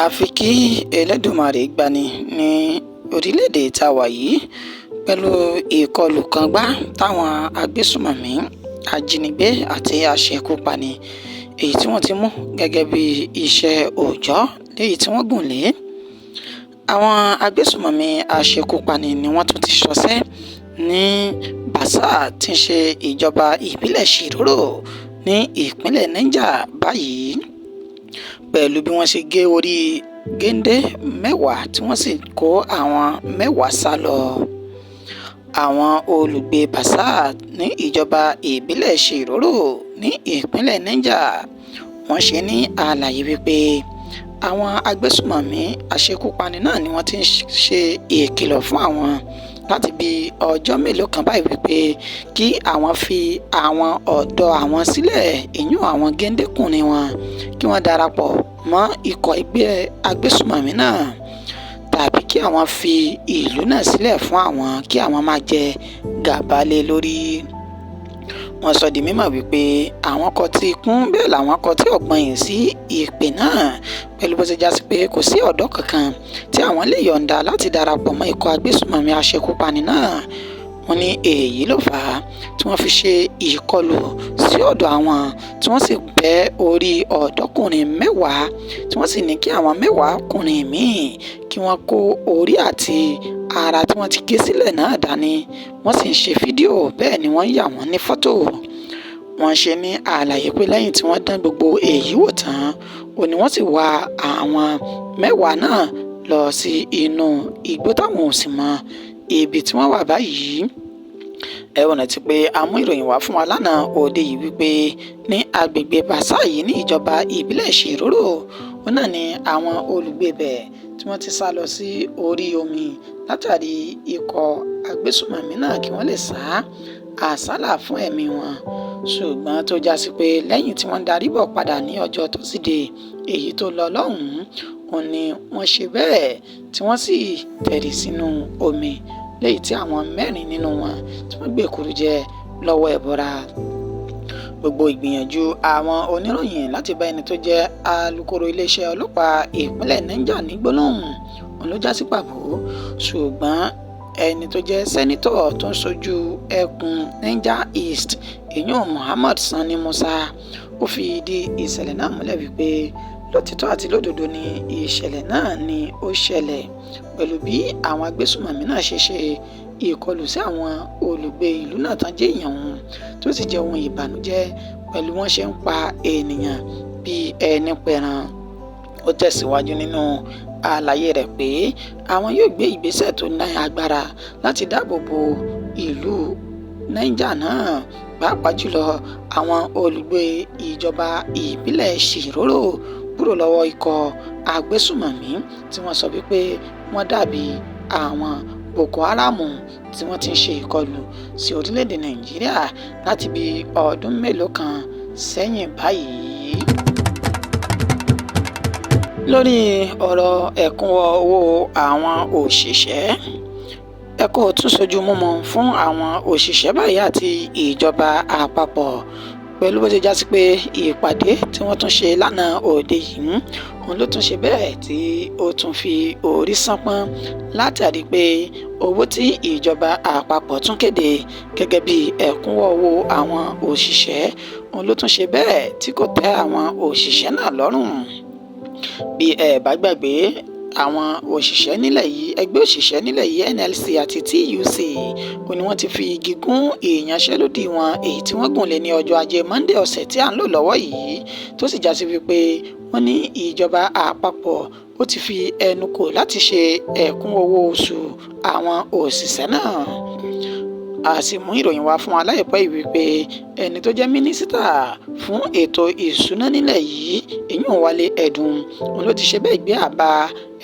àfi kí Elédùmarè gbani ní orílẹ̀-èdè tá a wà yìí pẹ̀lú ìkọlù kàngbá táwọn agbésùmọ̀mí ajínigbé àti aṣekúpani èyí tí wọ́n ti mú gẹ́gẹ́ bí iṣẹ́ òòjọ́ léyìí tí wọ́n gùn lé. Àwọn agbésùmọ̀mí aṣekúpani ni wọ́n tún ti ṣọṣẹ́ ní Bàṣà tí ń ṣe ìjọba ìbílẹ̀ Shiroro ní ìpínlẹ̀ Niger báyìí, pẹ̀lú bí wọ́n ṣe gé orí géńdé mẹ́wàá tí wọ́n sì kó àwọn mẹ́wàá sá lọ. Àwọn olùgbé Bàṣà ní ìjọba ìbílẹ̀ Shiroro ní ìpínlẹ̀ Niger wọ́n ṣe ní àlàyé wípé àwọn agbésùmọ̀mí aṣekúpani náà ni wọ́n ti ń ṣe ìkìlọ̀ fún àwọn láti bí ọjọ́ mélòó kan báyìí wípé kí àwọn fi àwọn ọ̀dọ́ àwọn sílẹ̀, ìyún àwọn géńdékùnrin wọn, kí wọ́n darapọ̀ mọ́ ikọ̀ ẹgbẹ́ agbésùmọ̀mí náà, tàbí kí àwọn fi ìlú náà sílẹ̀ fún àwọn kí àwọn máa jẹ gàba lé lórí. Wọ́n sọ di mímọ̀ wípé àwọn kò tí kún bẹ́ẹ̀ làwọn kò tí ọ̀gbọ́n yìí sí ìpè náà, pẹ̀lú bó ṣe já sí pé kò sí ọ̀dọ́ kankan tí àwọn lè yọ̀ǹda láti darapọ̀ mọ́ ikọ̀ agbésùmọ̀mí aṣekúpani náà. Wọ́n ní èyí ló fà á tí wọ́n fi ṣe ìkọlù sí ọ̀dọ̀ àwọn tí wọ́n sì bẹ́ orí ọ̀dọ́kùnrin mẹ́wàá tí wọ́n sì ní kí àwọn mẹ́wàá kùnrin míì kí wọ́n kó orí àti ara tí wọ́n ti gé sílẹ̀ náà dání. Wọ́n sì ń ṣe fídíò, bẹ́ẹ̀ ni wọ́n yà wọ́n ní fọ́tò. Wọ́n ṣe ní àlàyé pé lẹ́yìn tí wọ́n dán gbogbo èyí wò tán, òní wọ́n sì wá àwọn mẹ́wàá náà lọ sí inú igbó táwọn ò sì mọ ibi tí wọ́n wà báyìí. Ẹ wọ̀n ti pé a mú ìròyìn wá fún wa lánàá òde yìí wípé ní agbègbè Bàṣà yìí ní ìjọba ìbílẹ̀ Shiroro, òun náà ni àwọn olùgbé bẹ̀ tí wọ́n ti sá lọ sí orí omi látàrí ikọ̀ agbésùmọ̀mí náà kí wọ́n lè sá àsálà fún ẹ̀mí wọn. Ṣùgbọ́n tó já sí pé lẹ́yìn tí wọ́n darí bọ̀ padà ní ọjọ́ Tọ́sídẹ̀ẹ́ èyí tó lọ lọ́hùn-ún, òun ni wọ́n ṣe bẹ́ẹ̀ tí wọ́n sì tẹ̀rì sínú omi, lẹ́yìn tí àwọn mẹ́rin nínú wọn tí wọ́n gbèkúrú jẹ lọ́wọ́ ẹ̀bọra. Gbogbo ìgbìyànjú àwọn oníròyìn láti bá ẹni tó jẹ́ alukoro iléeṣẹ́ ọlọ́pàá ìpínlẹ̀ Niger ní gbólóhùn òun ló já sí pàbó, ṣùgbọ́n ẹni tó jẹ́ sẹ́nítọ̀ tó ń ṣojú ẹkùn Niger East ìyún Muhammad Sani Musa ó fi ìdí ìṣẹ̀lẹ̀ náà múlẹ̀ wípé lótìtọ́ àti lódodo ni ìṣẹ̀lẹ̀ náà ni ó ṣẹlẹ̀, pẹ̀lú bí àwọn agbésùmọ̀mí náà ṣe ṣe ìkọlù sí àwọn olùgbé ìlú náà tán jẹ́ èèyàn wọn, tó sì jẹ́ ohun ìbànújẹ́ pẹ̀lú wọ́n ṣe ń pa ènìyàn bí ẹni pẹran. Ó tẹ̀síwájú nínú àlàyé rẹ̀ pé àwọn yóò gbé ìgbésẹ̀ tó ní agbára láti dáàbò bo ìlú Niger náà, pàápàá jùlọ àwọn olùgbé ìjọba ìbílẹ̀ Shiroro kúrò lọ́wọ́ ikọ̀ agbésùmọ̀mí tí wọ́n sọ wípé wọ́n dàbí àwọn Boko Haram tí wọ́n ti ń ṣe ìkọlù sí orílẹ̀-èdè Nàìjíríà láti bí ọdún mélòó kan sẹ́yìn báyìí. Lórí ọ̀rọ̀ ẹ̀kúnwọ́ owó àwọn òṣìṣẹ́, ẹ̀kọ́ tún sojú múmu fún àwọn òṣìṣẹ́ báyìí àti ìjọba àpapọ̀, pẹ̀lú bó ṣe já sí pé ìpàdé tí wọ́n tún ṣe lánàá òde yìí òun ló tún ṣe bẹ́ẹ̀ tí ó tún fi orí sánpọ́n látàrí pé owó tí ìjọba àpapọ̀ tún kéde gẹ́gẹ́ bí ẹ̀kúnwọ́ owó àwọn òṣìṣẹ́ òun ló tún ṣe bẹ́ẹ̀ tí kò tẹ́ àwọn òṣìṣẹ́ náà lọ́rùn. Bí ẹ bá gbàgbé, àwọn òṣìṣẹ́ nílẹ̀ yìí, ẹgbẹ́ òṣìṣẹ́ nílẹ̀ yìí NLC àti TUC ó ní wọ́n ti fi igi gún ìyanṣẹ́lódì wọn èyí tí wọ́n gùn lé ní ọjọ́ Ajé Monday ọ̀sẹ̀ tí à ń lò lọ́wọ́ yìí, tó sì já sí wípé wọ́n ní ìjọba àpapọ̀ ó ti fi ẹnu kò láti ṣe ẹ̀kún owó oṣù àwọn òṣìṣẹ́ náà. A sì mú ìròyìn wá fún wa láìpẹ́ yìí wípé ẹni tó jẹ́ mínísítà fún ètò ìṣúná nílẹ̀ yìí ìyún Wálé Ẹ̀dùn òun ló ti ṣe bẹ́ẹ̀ gbé àbá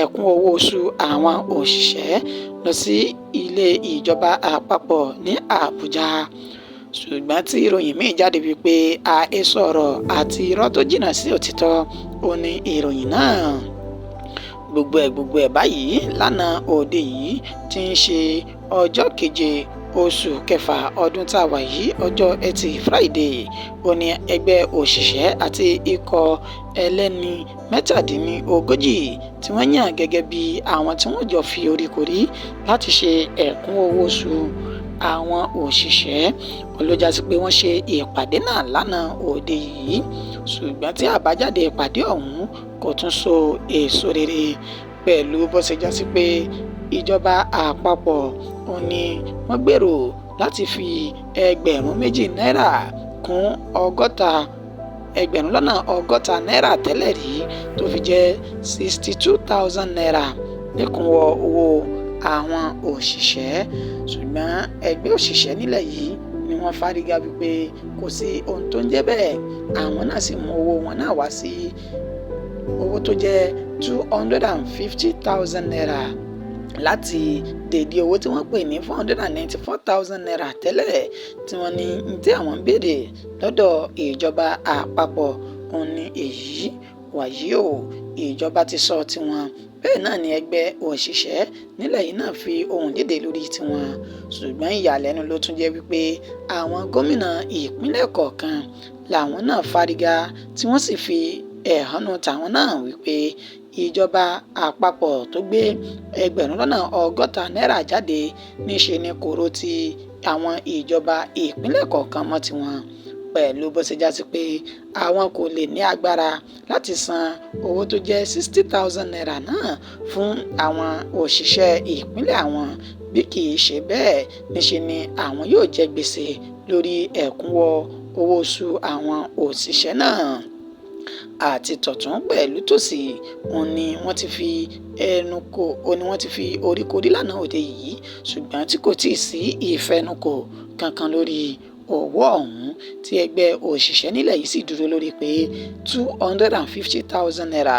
ẹ̀kún owó oṣù àwọn òṣìṣẹ́ lọ sí ilé ìjọba àpapọ̀ ní Àbújá. Ṣùgbọ́n tí ìròyìn míì jáde wípé àhesọ ọ̀rọ̀ àti irọ́ tó jìnnà sí òtítọ́ ó ní ìròyìn náà. Gbogbo ẹ̀ báyìí lánàá òde yìí tí ń ṣe ọjọ́ keje oṣù kẹfà ọdún tá a wà yìí ọjọ́ ẹtì Friday ó ní ẹgbẹ́ òṣìṣẹ́ àti ikọ̀ ẹlẹ́ni mẹ́tàdínlógójì tí wọ́n yàn gẹ́gẹ́ bí àwọn tí wọ́n jọ fi oríkorí láti ṣe ẹ̀kúnwó owó oṣù àwọn òṣìṣẹ́ olójà sí pé wọ́n ṣe ìpàdé náà lánàá òde yìí ṣùgbọ́n tí àbájáde ìpàdé ọ̀hún kò tún so èso rere pẹ̀lú bó ṣe já sí pé ìjọba àpapọ̀ ó ní wọ́n gbèrò láti fi ẹgbẹ̀rún méjì náírà kún ẹgbẹ̀rún lọ́nà ọgọ́ta náírà tẹ́lẹ̀ rí tó fi jẹ́ 62,000 naira lẹ́kùnwó owó àwọn òṣìṣẹ́ ṣùgbọ́n ẹgbẹ́ òṣìṣẹ́ nílẹ̀ yìí ni wọ́n fárígá wípé kò sí ohun tó ń jẹ́ bẹ́ẹ̀ àwọn náà sì mú owó wọn náà wá sí owó tó jẹ́ 250,000 naira láti dèdè owó tí wọ́n pè ní 494,000 naira tẹ́lẹ̀ tí wọ́n ní tí àwọn ń béèrè lọ́dọ̀ ìjọba àpapọ̀ òun ni èyí wàyí o ìjọba ti sọ tiwọn bẹ́ẹ̀ náà ni ẹgbẹ́ òṣìṣẹ́ nílẹ̀ yìí náà fi ohùn lédè lórí tiwọn ṣùgbọ́n ìyàlẹ́nu ló tún jẹ́ wípé àwọn gómìnà ìpínlẹ̀ kọ̀ọ̀kan làwọn náà fárígá tí wọ́n sì fi ẹ̀hónú tàwọn náà wípé ìjọba àpapọ̀ tó gbé ẹgbẹ̀rún lọ́nà ọgọ́ta náírà jáde níṣe ni kòró ti àwọn ìjọba ìpínlẹ̀ kọ̀ọ̀kan mọ́ tiwọn pẹ̀lú bó ṣe já sí pé àwọn kò lè ní agbára láti san owó tó jẹ́ 60,000 naira náà fún àwọn òṣìṣẹ́ ìpínlẹ̀ àwọn bí kì í ṣe bẹ́ẹ̀ níṣe ni àwọn yóò jẹ gbèsè lórí ẹ̀kúnwó owó oṣù àwọn òṣìṣẹ́ náà àti tọ̀tún pẹ̀lú tòsì òun ni wọ́n ti fi oríkorí lánàá òde yìí ṣùgbọ́n tí kò tíì sí ìfẹnukò kankan lórí owó ọ̀hún tí ẹgbẹ́ òṣìṣẹ́ nílẹ̀ yìí sì dúró lórí pé 250,000 naira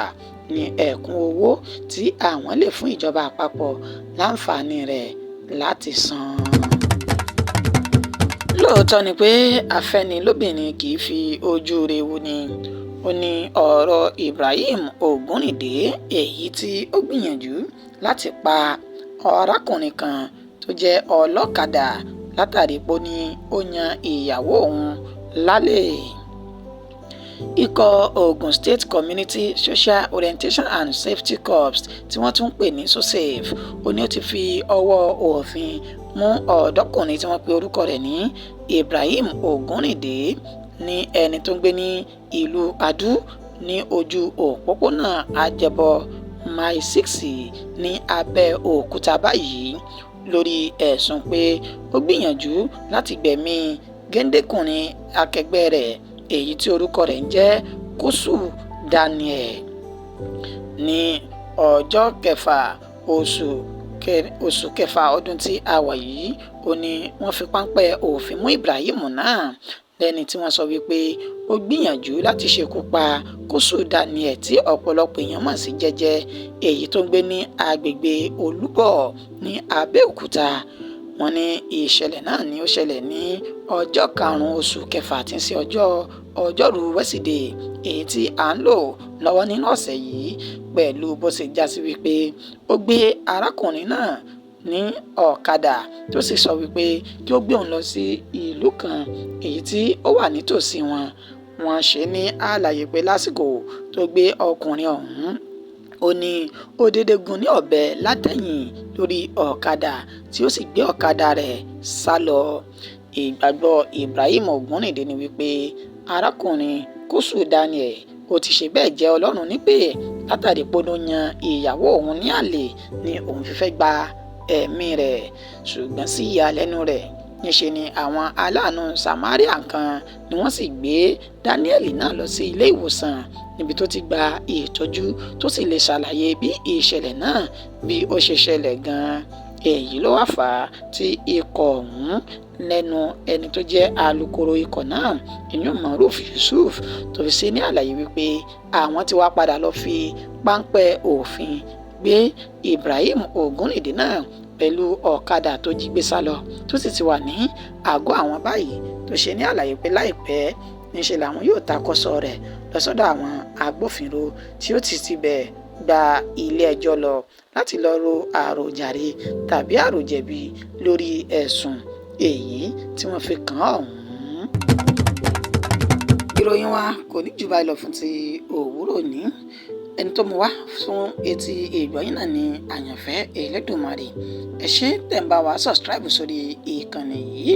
ní ẹ̀kún owó tí àwọn lè fún ìjọba àpapọ̀ láǹfààní rẹ̀ láti san. lóòótọ́ ni pé afẹ́nilóbìnrin kì í fi ojú rẹ̀ wò ni ó ní ọ̀rọ̀ Ibrahim Ògúnrìndé èyí tí ó gbìyànjú láti pa arákùnrin kan tó jẹ́ ọlọ́kadà látàrí pé ó yan ìyàwó òun lálẹ́. Ikọ̀ Ogun State Community Social Orientation and Safety Corps tí wọ́n tún pè ní SOSAFE ó ní ó ti fi ọwọ́ òfin mú ọ̀dọ́kùnrin tí wọ́n pe orúkọ rẹ̀ ní Ibrahim Ògúnrìndé ní ẹni tó ń gbé ní ìlú Adu ní ojú òpópónà Ajẹbọ Mile 6 ní Abẹ́òkúta báyìí lórí ẹ̀sùn pé ó gbìyànjú láti gbẹ̀mí géńdékùnrin akẹgbẹ́ rẹ̀ èyí tí orúkọ rẹ̀ ń jẹ́ Kúsù Daniel ní ọjọ́ kẹfà oṣù kẹfà ọdún tí a wà yìí ó ní wọ́n fi páńpẹ́ òfin mú Ibrahim náà lẹ́ni tí wọ́n sọ wípé ó gbìyànjú láti ṣekú pa Kúsù Daniel tí ọ̀pọ̀lọpọ̀ èèyàn mọ̀ sí Jẹ́jẹ́ èyí tó ń gbé ní agbègbè Olúbọ̀ ní Abẹ́òkúta wọ́n ní ìṣẹ̀lẹ̀ náà ni ó ṣẹlẹ̀ ní ọjọ́ karùn-ún oṣù kẹfà tí ń ṣe ọjọ́rú wẹ́sídẹ̀ẹ́ èyí tí à ń lò lọ́wọ́ nínú ọ̀sẹ̀ yìí pẹ̀lú bó ṣe já sí wípé ó gbé arákùnrin náà ní ọ̀kadà tó sì sọ wípé kí ó gbé òun lọ sí ìlú kan èyí tí ó wà nítòsí wọn ṣe ní àlàyé pé lásìkò tó gbé ọkùnrin ọ̀hún ó ní ó dédé gún ní ọ̀bẹ látẹ̀yìn lórí ọ̀kadà tí ó sì gbé ọ̀kadà rẹ̀ sá lọ. Ìgbàgbọ́ Ibrahim Ògúnrìndé ni wípé arákùnrin Kúsù Daniel ó ti ṣe bẹ́ẹ̀ jẹ́ Ọlọ́run nípè látàrí pé ó yan ìyàwó òun ní àlè ni òun fi fẹ́ gba ẹ̀mí rẹ̀ ṣùgbọ́n sí ìyàlẹ́nu rẹ̀ níṣe ni àwọn aláàánú Samaria kan ni wọ́n sì gbé Daniel náà lọ sí ilé ìwòsàn níbi tó ti gba ìtọ́jú tó sì lè ṣàlàyé bí ìṣẹ̀lẹ̀ náà bí ó ṣe ṣẹlẹ̀ gan-an èyí ló wá fà á tí ikọ̀ ọ̀hún lẹ́nu ẹni tó jẹ́ alukoro ikọ̀ náà ìyún Maruf Yusuf tó fi ṣe ní àlàyé wípé àwọn ti wá padà lọ fi páńpẹ́ òfin gbé Ibrahim Ògúnrìndé náà pẹ̀lú ọ̀kadà tó jí gbé sá lọ tó sì ti wà ní àgọ́ àwọn báyìí tó ṣe ní àlàyé pé láìpẹ́ níṣẹ́ làwọn yóò takọ́sọ rẹ̀ lọ sọ́dọ̀ àwọn agbófinró tí ó ti bẹ̀ gba ilé ẹjọ́ lọ láti lọ ro àròjàre tàbí àròjẹ̀bi lórí ẹ̀sùn èyí tí wọ́n fi kàn án ọ̀hún. Ìròyìn wa kò ní jù báyìí lọ fún ti òwúrọ̀ ní ẹni tó mú wá fún etí ìgbọ̀yìn náà ní àyànfẹ́ Elédùmarè. Ẹ ṣé tẹ̀ ń bá wa subscribe sórí ìkànnì yìí,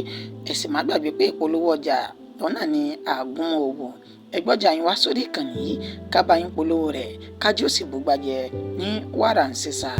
ẹ sì má gbàgbé pé ìpolówó ọjà lọ́nà ní àgún òwò. Ẹ gbọ́jà yín wá sórí ìkànnì yìí ká bá yín polówó rẹ̀ kájí ó sì bùgbàjẹ́ ní wàrà ń ṣẹṣà.